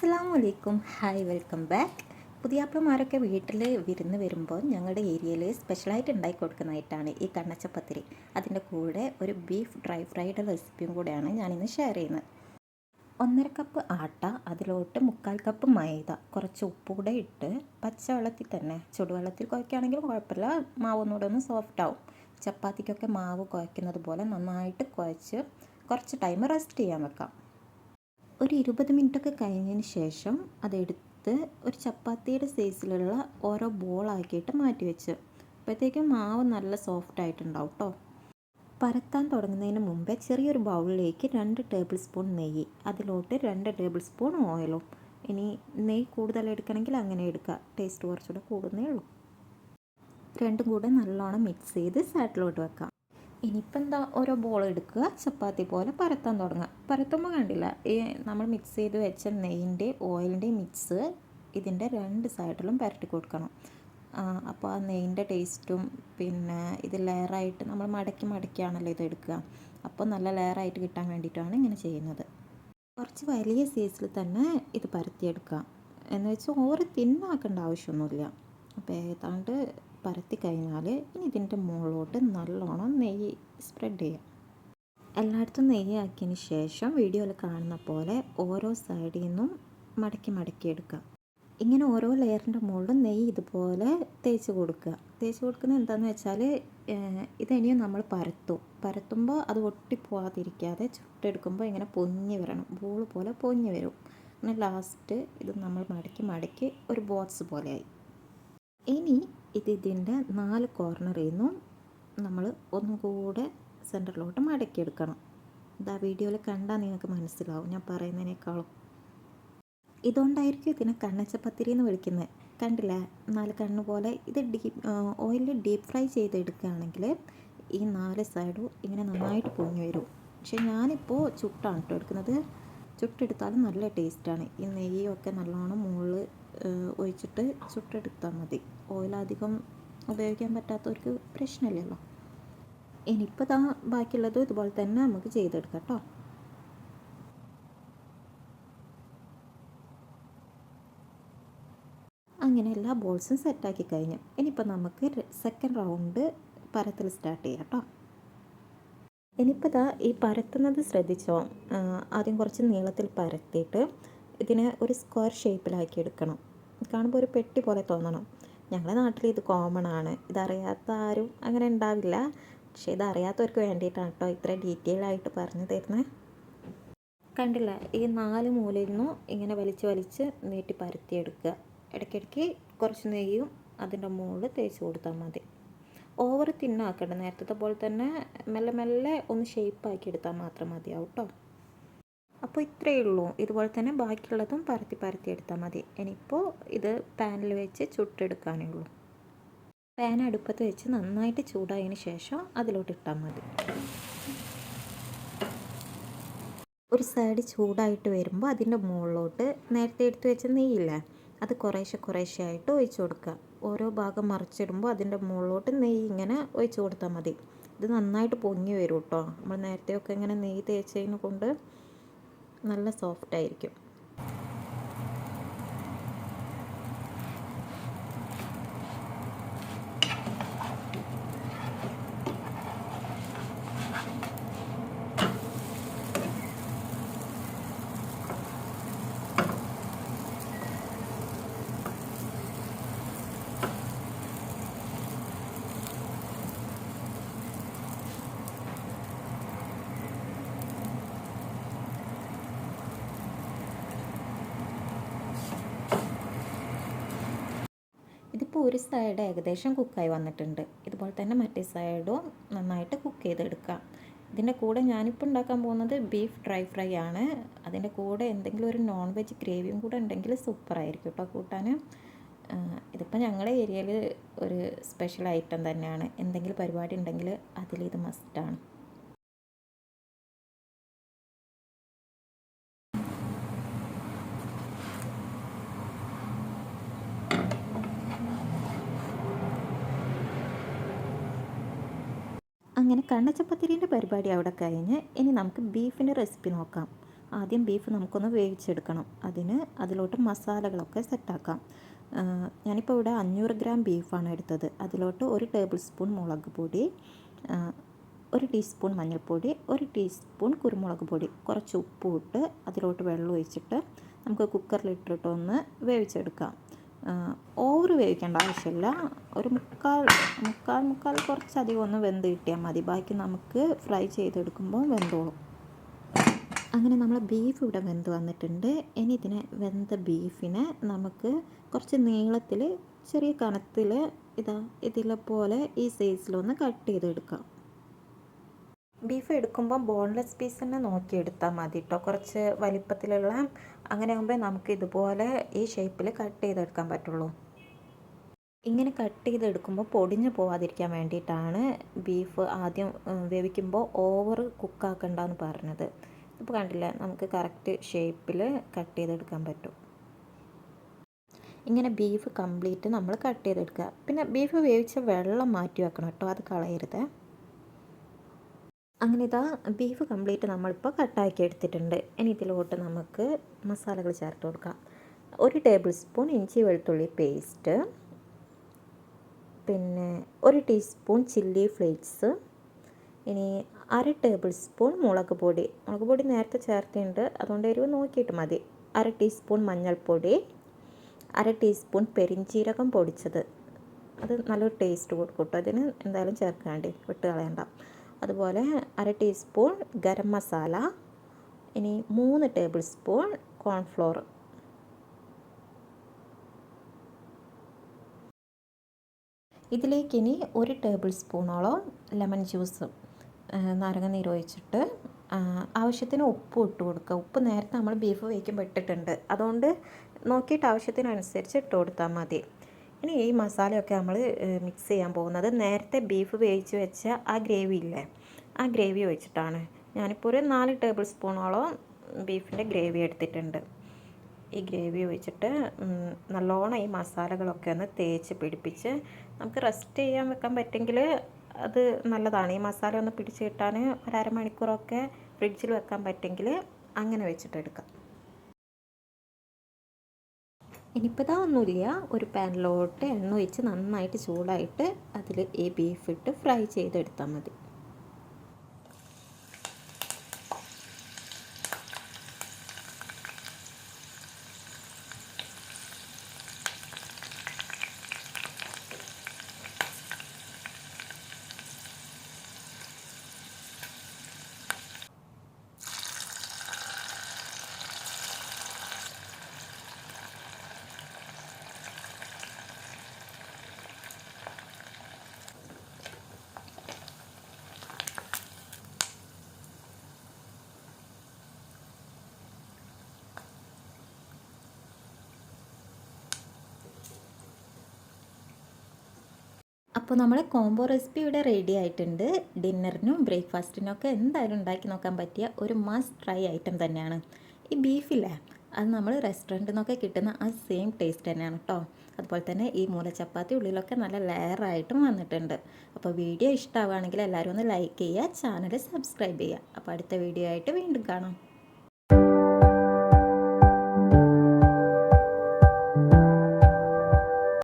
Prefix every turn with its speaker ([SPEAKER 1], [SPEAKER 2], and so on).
[SPEAKER 1] അസ്സലാമലൈക്കും. Hi, welcome back. പുതിയാപ്പളമാരൊക്കെ വീട്ടിൽ വിരുന്ന് വരുമ്പോൾ ഞങ്ങളുടെ ഏരിയയിൽ സ്പെഷ്യലായിട്ട് ഉണ്ടാക്കി കൊടുക്കുന്നതായിട്ടാണ് ഈ കണ്ണച്ചപ്പത്തിരി. അതിൻ്റെ കൂടെ ഒരു ബീഫ് ഡ്രൈ ഫ്രൈഡ് റെസിപ്പിയും കൂടെയാണ് ഞാനിന്ന് ഷെയർ ചെയ്യുന്നത്. 1.5 കപ്പ് ആട്ട, അതിലോട്ട് 3/4 കപ്പ് മൈദ, കുറച്ച് ഉപ്പ് കൂടെ ഇട്ട് പച്ചവെള്ളത്തിൽ തന്നെ, ചുടുവെള്ളത്തിൽ കുഴക്കുകയാണെങ്കിൽ കുഴപ്പമില്ല, മാവ് ഒന്നുകൂടെ ഒന്ന് സോഫ്റ്റ് ആവും. ചപ്പാത്തിക്കൊക്കെ മാവ് കുഴക്കുന്നത് പോലെ നന്നായിട്ട് കുഴച്ച് കുറച്ച് ടൈം റെസ്റ്റ് ചെയ്യാൻ വെക്കാം. ഒരു 20 മിനിറ്റൊക്കെ കഴിഞ്ഞതിന് ശേഷം അതെടുത്ത് ഒരു ചപ്പാത്തിയുടെ സൈസിലുള്ള ഓരോ ബോളാക്കിയിട്ട് മാറ്റി വെച്ച്. അപ്പോഴത്തേക്കും മാവ് നല്ല സോഫ്റ്റ് ആയിട്ടുണ്ടാവും കേട്ടോ. പരത്താൻ തുടങ്ങുന്നതിന് മുമ്പേ ചെറിയൊരു ബൗളിലേക്ക് 2 ടേബിൾ സ്പൂൺ നെയ്യ്, അതിലോട്ട് 2 ടേബിൾ സ്പൂൺ ഓയിലും. ഇനി നെയ്യ് കൂടുതൽ എടുക്കണമെങ്കിൽ അങ്ങനെ എടുക്കുക, ടേസ്റ്റ് കുറച്ചുകൂടെ കൂടുന്നേ ഉള്ളൂ. രണ്ടും കൂടെ നല്ലോണം മിക്സ് ചെയ്ത് സൈഡിലോട്ട് വെക്കാം. ഇനിയിപ്പോൾ എന്താ, ഓരോ ബോൾ എടുക്കുക, ചപ്പാത്തി പോലെ പരത്താൻ തുടങ്ങുക. പരത്തുമ്പോൾ കണ്ടില്ല, ഈ നമ്മൾ മിക്സ് ചെയ്ത് വെച്ച നെയ്യിൻ്റെ ഓയിലിൻ്റെ മിക്സ് ഇതിൻ്റെ 2 സൈഡിലും പരട്ടി കൊടുക്കണം. അപ്പോൾ ആ നെയ്യിൻ്റെ ടേസ്റ്റും പിന്നെ ഇത് ലെയറായിട്ട് നമ്മൾ മടക്കിയാണല്ലോ ഇത് എടുക്കുക. അപ്പോൾ നല്ല ലെയറായിട്ട് കിട്ടാൻ വേണ്ടിയിട്ടാണ് ഇങ്ങനെ ചെയ്യുന്നത്. കുറച്ച് വലിയ സൈസിൽ തന്നെ ഇത് പരത്തിയെടുക്കുക. എന്ന് വെച്ചാൽ ഓവർ തിന്നാക്കേണ്ട ആവശ്യമൊന്നുമില്ല. അപ്പോൾ ഏതാണ്ട് പരത്തി കഴിഞ്ഞാൽ ഇനി ഇതിൻ്റെ മുകളിലോട്ട് നല്ലോണം നെയ്യ് സ്പ്രെഡ് ചെയ്യാം. എല്ലായിടത്തും നെയ്യ് ആക്കിയതിന് ശേഷം വീഡിയോയിൽ കാണുന്ന പോലെ ഓരോ സൈഡിൽ നിന്നും മടക്കി എടുക്കുക. ഇങ്ങനെ ഓരോ ലെയറിൻ്റെ മുകളിലും നെയ്യ് ഇതുപോലെ തേച്ച് കൊടുക്കുക. തേച്ച് കൊടുക്കുന്നത് എന്താണെന്ന് വെച്ചാൽ ഇതനിയും നമ്മൾ പരത്തുമ്പോൾ അത് ഒട്ടിപ്പോവാതിരിക്കാതെ ചുട്ടെടുക്കുമ്പോൾ ഇങ്ങനെ പൊങ്ങി വരണം, ബോൾ പോലെ പൊങ്ങി വരും. അങ്ങനെ ലാസ്റ്റ് ഇത് നമ്മൾ മടക്കി ഒരു ബോക്സ് പോലെയായി. ഇനി ഇതിൻ്റെ 4 കോർണറിൽ നിന്നും നമ്മൾ ഒന്നും കൂടെ സെൻറ്ററിലോട്ട് മടക്കിയെടുക്കണം. ഇതാ വീഡിയോയിൽ കണ്ടാൽ നിങ്ങൾക്ക് മനസ്സിലാവും ഞാൻ പറയുന്നതിനേക്കാളും. ഇതുകൊണ്ടായിരിക്കും ഇതിനെ കണ്ണച്ചപ്പത്തിരി എന്ന് വിളിക്കുന്നത്. കണ്ടില്ലേ, 4 കണ്ണ് പോലെ. ഇത് ഓയിലിൽ ഡീപ്പ് ഫ്രൈ ചെയ്തെടുക്കുകയാണെങ്കിൽ ഈ 4 സൈഡും ഇങ്ങനെ നന്നായിട്ട് പൊങ്ങി വരും. പക്ഷേ ഞാനിപ്പോൾ ചുട്ടാണ് കേട്ടോ എടുക്കുന്നത്. ചുട്ടെടുത്താലും നല്ല ടേസ്റ്റാണ്. ഈ നെയ്യൊക്കെ നല്ലോണം മുകളിൽ ഒഴിച്ചിട്ട് ചുട്ടെടുത്താൽ മതി. ഓയിലധികം ഉപയോഗിക്കാൻ പറ്റാത്തവർക്ക് പ്രശ്നമില്ലല്ലോ. ഇനിയിപ്പോൾ ബാക്കിയുള്ളതും ഇതുപോലെ തന്നെ നമുക്ക് ചെയ്തെടുക്കാം കേട്ടോ. അങ്ങനെ എല്ലാ ബോൾസും സെറ്റാക്കി കഴിഞ്ഞു. ഇനിയിപ്പോൾ നമുക്ക് സെക്കൻഡ് റൗണ്ട് പരത്തൽ സ്റ്റാർട്ട് ചെയ്യാം കേട്ടോ. ഇനിയിപ്പോൾ ഈ പരത്തുന്നത് ശ്രദ്ധിച്ചോ, ആദ്യം കുറച്ച് നീളത്തിൽ പരത്തിയിട്ട് ഇതിനെ ഒരു സ്ക്വയർ ഷേപ്പിലാക്കി എടുക്കണം. കാണുമ്പോൾ ഒരു പെട്ടി പോലെ തോന്നണം. ഞങ്ങളുടെ നാട്ടിൽ ഇത് കോമൺ ആണ്, ഇതറിയാത്ത ആരും അങ്ങനെ ഉണ്ടാവില്ല. പക്ഷേ ഇതറിയാത്തവർക്ക് വേണ്ടിയിട്ടാണ് കേട്ടോ ഇത്ര ഡീറ്റെയിൽ ആയിട്ട് പറഞ്ഞു തരുന്നത്. കണ്ടില്ല, ഈ 4 മൂലയിൽ നിന്നും ഇങ്ങനെ വലിച്ച് നീട്ടി പരത്തിയെടുക്കുക. ഇടയ്ക്കിടയ്ക്ക് കുറച്ച് നെയ്യും അതിൻ്റെ മുകളിൽ തേച്ച് കൊടുത്താൽ മതി. ഓവർ തിന്നാക്കണ്ട, നേരത്തെ പോലെ തന്നെ മെല്ലെ ഒന്ന് ഷേപ്പാക്കി എടുത്താൽ മാത്രം മതിയാവും കേട്ടോ. അപ്പോൾ ഇത്രയേ ഉള്ളൂ. ഇതുപോലെ തന്നെ ബാക്കിയുള്ളതും പരത്തി എടുത്താൽ മതി. ഇനിയിപ്പോൾ ഇത് പാനിൽ വെച്ച് ചുട്ടെടുക്കാനേ ഉള്ളൂ. പാൻ അടുപ്പത്ത് വെച്ച് നന്നായിട്ട് ചൂടായതിന് ശേഷം അതിലോട്ട് ഇട്ടാൽ മതി. ഒരു സൈഡ് ചൂടായിട്ട് വരുമ്പോൾ അതിൻ്റെ മുകളിലോട്ട് നേരത്തെ എടുത്ത് വെച്ച നെയ്യില്ലേ, അത് കുറേശ്ശെ ആയിട്ട് ഒഴിച്ചു കൊടുക്കുക. ഓരോ ഭാഗം മറിച്ചിടുമ്പോൾ അതിൻ്റെ മുകളിലോട്ട് നെയ്യ് ഇങ്ങനെ ഒഴിച്ചു കൊടുത്താൽ മതി. ഇത് നന്നായിട്ട് പൊങ്ങി വരും കേട്ടോ. നമ്മൾ നേരത്തെയൊക്കെ ഇങ്ങനെ നെയ്യ് തേച്ചതിനെ കൊണ്ട് നല്ല സോഫ്റ്റ് ആയിരിക്കും. ഇതിപ്പോൾ ഒരു സൈഡ് ഏകദേശം കുക്കായി വന്നിട്ടുണ്ട്. ഇതുപോലെ തന്നെ മറ്റേ സൈഡും നന്നായിട്ട് കുക്ക് ചെയ്തെടുക്കാം. ഇതിൻ്റെ കൂടെ ഞാനിപ്പോൾ ഉണ്ടാക്കാൻ പോകുന്നത് ബീഫ് ഡ്രൈ ഫ്രൈ ആണ്. അതിൻ്റെ കൂടെ എന്തെങ്കിലും ഒരു നോൺ വെജ് ഗ്രേവിയും കൂടെ ഉണ്ടെങ്കിൽ സൂപ്പറായിരിക്കും കേട്ടോ കൂട്ടാൻ. ഇതിപ്പോൾ ഞങ്ങളുടെ ഏരിയയിൽ ഒരു സ്പെഷ്യൽ ഐറ്റം തന്നെയാണ്. എന്തെങ്കിലും പരിപാടി ഉണ്ടെങ്കിൽ അതിലിത് മസ്റ്റാണ്. അങ്ങനെ കണ്ണച്ചപ്പത്തിരീൻ്റെ പരിപാടി അവിടെ കഴിഞ്ഞ് ഇനി നമുക്ക് ബീഫിൻ്റെ റെസിപ്പി നോക്കാം. ആദ്യം ബീഫ് നമുക്കൊന്ന് വേവിച്ചെടുക്കണം. അതിലോട്ട് മസാലകളൊക്കെ സെറ്റാക്കാം. ഞാനിപ്പോൾ ഇവിടെ 500 ഗ്രാം ബീഫാണ് എടുത്തത്. അതിലോട്ട് 1 ടേബിൾ സ്പൂൺ മുളക് പൊടി, 1 ടീസ്പൂൺ മഞ്ഞൾപ്പൊടി, 1 ടീസ്പൂൺ കുരുമുളക് പൊടി, കുറച്ച് ഉപ്പ് ഇട്ട് അതിലോട്ട് വെള്ളം ഒഴിച്ചിട്ട് നമുക്ക് കുക്കറിലിട്ടിട്ട് ഒന്ന് വേവിച്ചെടുക്കാം. ഓവർ വേവിക്കേണ്ട ആവശ്യമില്ല. ഒരു മുക്കാൽ കുറച്ചധികം ഒന്ന് വെന്ത് കിട്ടിയാൽ മതി. ബാക്കി നമുക്ക് ഫ്രൈ ചെയ്തെടുക്കുമ്പോൾ വെന്തോളും. അങ്ങനെ നമ്മൾ ബീഫ് ഇവിടെ വെന്ത് വന്നിട്ടുണ്ട്. ഇനി വെന്ത ബീഫിനെ നമുക്ക് കുറച്ച് നീളത്തിൽ ചെറിയ കനത്തിൽ ഇതിലെ പോലെ ഈ സൈസിലൊന്ന് കട്ട് ചെയ്തെടുക്കാം. ബീഫ് എടുക്കുമ്പോൾ ബോൺലെസ് പീസ് തന്നെ നോക്കിയെടുത്താൽ മതി കേട്ടോ. കുറച്ച് വലിപ്പത്തിലുള്ള, അങ്ങനെ ആകുമ്പോൾ നമുക്ക് ഇതുപോലെ ഈ ഷേപ്പിൽ കട്ട് ചെയ്തെടുക്കാൻ പറ്റുള്ളൂ. ഇങ്ങനെ കട്ട് ചെയ്തെടുക്കുമ്പോൾ പൊടിഞ്ഞു പോവാതിരിക്കാൻ വേണ്ടിയിട്ടാണ് ബീഫ് ആദ്യം വേവിക്കുമ്പോൾ ഓവർ കുക്കാക്കണ്ടെന്ന് പറഞ്ഞത്. ഇപ്പോൾ കണ്ടില്ലേ, നമുക്ക് കറക്റ്റ് ഷേപ്പിൽ കട്ട് ചെയ്തെടുക്കാൻ പറ്റും. ഇങ്ങനെ ബീഫ് കംപ്ലീറ്റ് നമ്മൾ കട്ട് ചെയ്തെടുക്കുക. പിന്നെ ബീഫ് വേവിച്ച വെള്ളം മാറ്റി വെക്കണം കേട്ടോ, അത് കളയരുത്. അങ്ങനെ ബീഫ് കംപ്ലീറ്റ് നമ്മളിപ്പോൾ കട്ടാക്കി എടുത്തിട്ടുണ്ട്. ഇനി ഇതിലോട്ട് നമുക്ക് മസാലകൾ ചേർത്ത് കൊടുക്കാം. 1 ടേബിൾ സ്പൂൺ ഇഞ്ചി വെളുത്തുള്ളി പേസ്റ്റ്, പിന്നെ 1 ടീസ്പൂൺ ചില്ലി ഫ്ലേക്സ്, ഇനി 1/2 ടേബിൾ സ്പൂൺ മുളക് പൊടി നേരത്തെ ചേർത്തിട്ടുണ്ട്, അതുകൊണ്ട് എരിവ് നോക്കിയിട്ട് മതി. 1/2 ടീസ്പൂൺ മഞ്ഞൾപ്പൊടി, 1/2 ടീസ്പൂൺ പെരിഞ്ചീരകം പൊടിച്ചത്, അത് നല്ലൊരു ടേസ്റ്റ് കൊടുക്കും കേട്ടോ. ഇതിന് എന്തായാലും ചേർക്കാണ്ട് വിട്ട് കളയണ്ട. അതുപോലെ 1/2 ടീസ്പൂൺ ഗരം മസാല, ഇനി 3 ടേബിൾ സ്പൂൺ കോൺഫ്ലോർ. ഇതിലേക്ക് ഇനി 1 ടേബിൾ സ്പൂണോളം ലെമൺ ജ്യൂസ്, നാരങ്ങ നീര് ഒഴിച്ചിട്ട് ആവശ്യത്തിന് ഉപ്പ് ഇട്ട് കൊടുക്കുക. ഉപ്പ് നേരത്തെ നമ്മൾ ബീഫ് വേവിക്കുമ്പോൾ ഇട്ടിട്ടുണ്ട്, അതുകൊണ്ട് നോക്കിയിട്ട് ആവശ്യത്തിനനുസരിച്ച് ഇട്ട് കൊടുത്താൽ മതി. ഇനി ഈ മസാലയൊക്കെ നമ്മൾ മിക്സ് ചെയ്യാൻ പോകുന്നത് നേരത്തെ ബീഫ് വേവിച്ച് വെച്ച ആ ഗ്രേവി ഇല്ലേ, ആ ഗ്രേവി ഒഴിച്ചിട്ടാണ്. ഞാനിപ്പോൾ ഒരു 4 ടേബിൾ സ്പൂണോളം ബീഫിൻ്റെ ഗ്രേവി എടുത്തിട്ടുണ്ട്. ഈ ഗ്രേവി ഒഴിച്ചിട്ട് നല്ലോണം ഈ മസാലകളൊക്കെ ഒന്ന് തേച്ച് പിടിപ്പിച്ച് നമുക്ക് റെസ്റ്റ് ചെയ്യാൻ വെക്കാൻ പറ്റുമെങ്കിൽ അത് നല്ലതാണ്. ഈ മസാല ഒന്ന് പിടിച്ച് കിട്ടാൻ ഒരു അരമണിക്കൂറൊക്കെ ഫ്രിഡ്ജിൽ വെക്കാൻ പറ്റുമെങ്കിൽ അങ്ങനെ വെച്ചിട്ടെടുക്കാം. ഇനിയിപ്പോൾ ഒന്നുമില്ല, ഒരു പാനിലോട്ട് എണ്ണ ഒഴിച്ച് നന്നായിട്ട് ചൂടായിട്ട് അതിൽ ഈ ബീഫ് ഇട്ട് ഫ്രൈ ചെയ്തെടുത്താൽ മതി. അപ്പോൾ നമ്മുടെ കോംബോ റെസിപ്പി ഇവിടെ റെഡി ആയിട്ടുണ്ട്. ഡിന്നറിനും ബ്രേക്ക്ഫാസ്റ്റിനും ഒക്കെ എന്തായാലും ഉണ്ടാക്കി നോക്കാൻ പറ്റിയ ഒരു മസ്റ്റ് ട്രൈ ഐറ്റം തന്നെയാണ്. ഈ ബീഫില്ലേ, അത് നമ്മൾ റെസ്റ്റോറൻറ്റിൽ നിന്നൊക്കെ കിട്ടുന്ന ആ സെയിം ടേസ്റ്റ് തന്നെയാണ് കേട്ടോ. അതുപോലെ തന്നെ ഈ മൂല ചപ്പാത്തി ഉള്ളിലൊക്കെ നല്ല ലെയറായിട്ടും വന്നിട്ടുണ്ട്. അപ്പോൾ വീഡിയോ ഇഷ്ടമാവുകയാണെങ്കിൽ എല്ലാവരും ഒന്ന് ലൈക്ക് ചെയ്യുക, ചാനൽ സബ്സ്ക്രൈബ് ചെയ്യുക. അപ്പോൾ അടുത്ത വീഡിയോ ആയിട്ട് വീണ്ടും കാണാം.